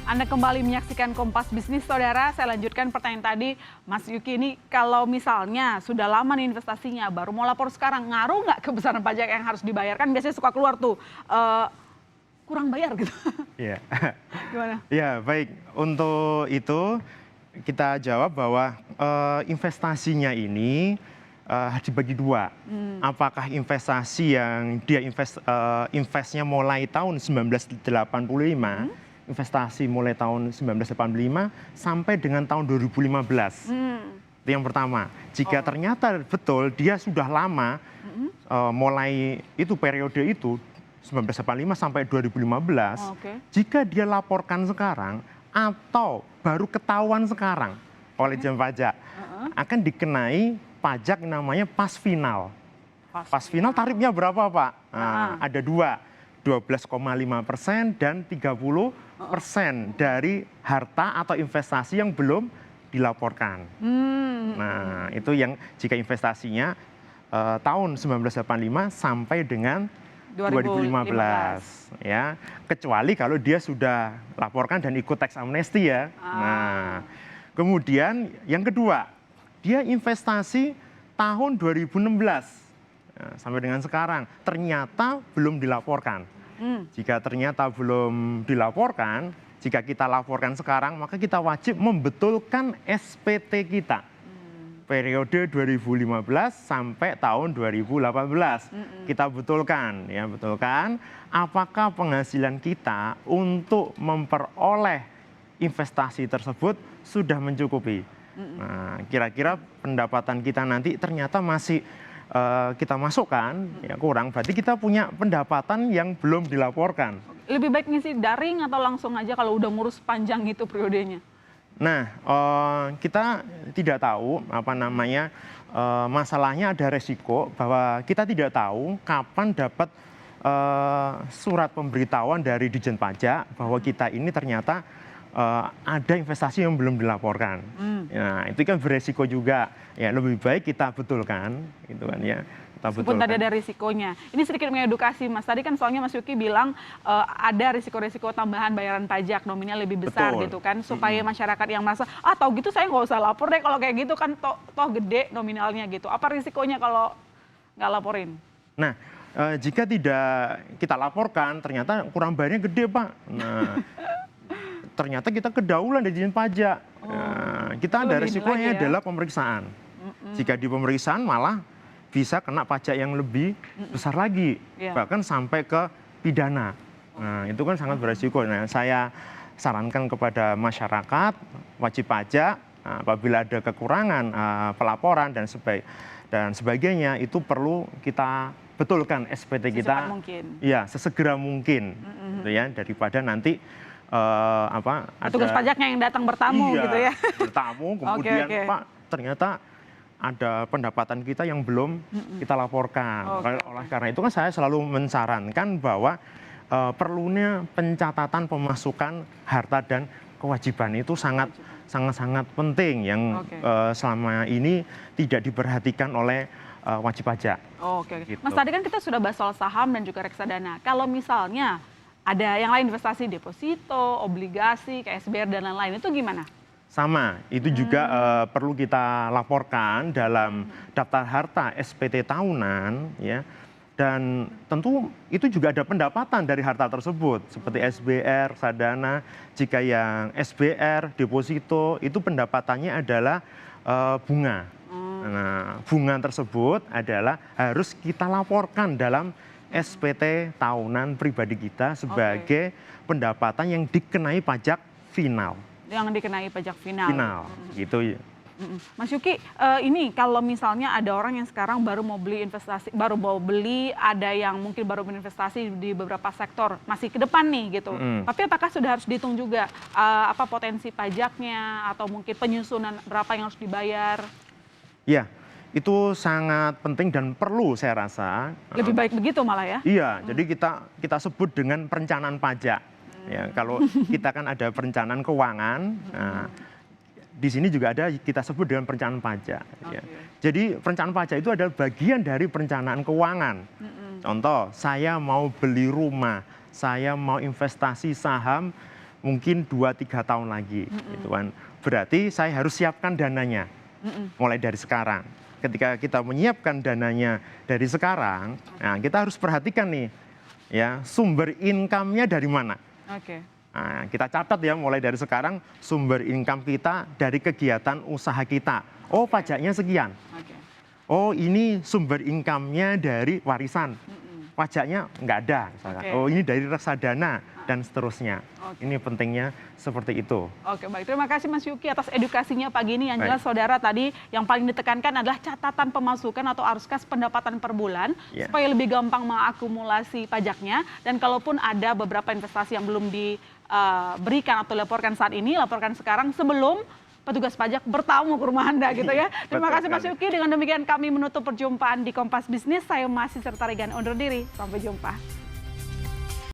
Anda kembali menyaksikan Kompas Bisnis, Saudara. Saya lanjutkan pertanyaan tadi, Mas Yuki, ini kalau misalnya sudah lama nih investasinya, baru mau lapor sekarang, ngaruh nggak kebesaran pajak yang harus dibayarkan? Biasanya suka keluar tuh, kurang bayar gitu. Iya. Gimana? Ya, baik. Untuk itu kita jawab bahwa investasinya ini dibagi dua. Apakah investasi yang dia investnya mulai tahun 1985, investasi mulai tahun 1985 sampai dengan tahun 2015. Itu yang pertama. Jika ternyata betul dia sudah lama, mulai itu periode itu 1985 sampai 2015, jika dia laporkan sekarang atau baru ketahuan sekarang oleh Dijen Pajak, akan dikenai pajak yang namanya pas final. Pas final tarifnya berapa, Pak? Nah, ada dua, 12,5% dan 30% dari harta atau investasi yang belum dilaporkan. Nah, itu yang jika investasinya tahun 1985 sampai dengan 2015 ya, kecuali kalau dia sudah laporkan dan ikut tax amnesty ya. Nah, kemudian yang kedua, dia investasi tahun 2016 sampai dengan sekarang ternyata belum dilaporkan. Jika ternyata belum dilaporkan, jika kita laporkan sekarang, maka kita wajib membetulkan SPT kita. Periode 2015 sampai tahun 2018 kita betulkan, ya, betulkan apakah penghasilan kita untuk memperoleh investasi tersebut sudah mencukupi. Nah, kira-kira pendapatan kita nanti ternyata masih kita masukkan, ya, kurang, berarti kita punya pendapatan yang belum dilaporkan. Lebih baik ngisi daring atau langsung aja kalau udah ngurus panjang gitu periodenya? Nah, kita tidak tahu masalahnya ada resiko bahwa kita tidak tahu kapan dapat surat pemberitahuan dari Dijen Pajak bahwa kita ini ternyata ada investasi yang belum dilaporkan. Nah, itu kan beresiko juga. Ya, lebih baik kita betulkan, gitu kan ya. Meskipun tadi ada risikonya. Ini sedikit mengedukasi, Mas. Tadi kan soalnya Mas Yuki bilang ada risiko-risiko tambahan bayaran pajak nominal lebih besar. Betul. Gitu kan, supaya masyarakat yang merasa, tahu gitu saya nggak usah lapor deh kalau kayak gitu kan toh gede nominalnya gitu. Apa risikonya kalau nggak laporin? Nah, jika tidak kita laporkan, ternyata kurang bayarnya gede, Pak. Nah, ternyata kita kedaulan dari Dijen Pajak. Nah, kita ada risikonya adalah pemeriksaan. Jika di pemeriksaan malah bisa kena pajak yang lebih besar lagi, bahkan sampai ke pidana. Nah, itu kan sangat beresiko. Nah, saya sarankan kepada masyarakat wajib pajak, apabila ada kekurangan pelaporan dan sebagainya, itu perlu kita betulkan SPT kita, ya, sesegera mungkin, gitu ya, daripada nanti petugas pajaknya yang datang bertamu, gitu ya. Bertamu, kemudian Pak ternyata ada pendapatan kita yang belum kita laporkan. Oleh karena itu kan saya selalu mensarankan bahwa perlunya pencatatan pemasukan harta dan kewajiban itu sangat penting yang selama ini tidak diperhatikan oleh wajib pajak. Gitu. Mas, tadi kan kita sudah bahas soal saham dan juga reksadana. Kalau misalnya ada yang lain, investasi deposito, obligasi, KSBR dan lain-lain, itu gimana? Sama, itu juga perlu kita laporkan dalam daftar harta SPT tahunan, ya. Dan tentu itu juga ada pendapatan dari harta tersebut, seperti SBR, reksadana. Jika yang SBR, deposito, itu pendapatannya adalah bunga. Nah, bunga tersebut adalah harus kita laporkan dalam SPT tahunan pribadi kita sebagai pendapatan yang dikenai pajak final. Yang dikenai pajak final. Gitu ya. Mas Yuki, ini kalau misalnya ada orang yang sekarang baru mau beli, ada yang mungkin baru berinvestasi di beberapa sektor, masih ke depan nih gitu. Tapi apakah sudah harus dihitung juga apa potensi pajaknya atau mungkin penyusunan berapa yang harus dibayar? Ya, itu sangat penting dan perlu saya rasa. Lebih baik begitu malah ya? Iya, jadi kita sebut dengan perencanaan pajak. Ya, kalau kita kan ada perencanaan keuangan, nah, di sini juga ada kita sebut dengan perencanaan pajak. Ya. Jadi perencanaan pajak itu adalah bagian dari perencanaan keuangan. Contoh, saya mau beli rumah, saya mau investasi saham, mungkin 2-3 tahun lagi, gitu kan. Berarti saya harus siapkan dananya mulai dari sekarang. Ketika kita menyiapkan dananya dari sekarang, nah kita harus perhatikan nih, ya sumber income-nya dari mana. Oke. Nah, kita catat ya mulai dari sekarang sumber income kita dari kegiatan usaha kita. Oh pajaknya sekian. Oke. Oh ini sumber income-nya dari warisan. Pajaknya nggak ada misalkan. Oke. Oh ini dari reksadana dan seterusnya. Oke. Ini pentingnya seperti itu. Oke, baik. Terima kasih Mas Yuki atas edukasinya pagi ini. Yang jelas Baik. saudara tadi yang paling ditekankan adalah catatan pemasukan atau arus kas pendapatan per bulan Ya. supaya lebih gampang mengakumulasi pajaknya. Dan kalaupun ada beberapa investasi yang belum diberikan atau laporkan saat ini, laporkan sekarang sebelum petugas pajak bertamu ke rumah Anda gitu ya. Terima Betul kasih Mas sekali. Yuki. Dengan demikian kami menutup perjumpaan di Kompas Bisnis. Saya masih serta Regan undur diri. Sampai jumpa.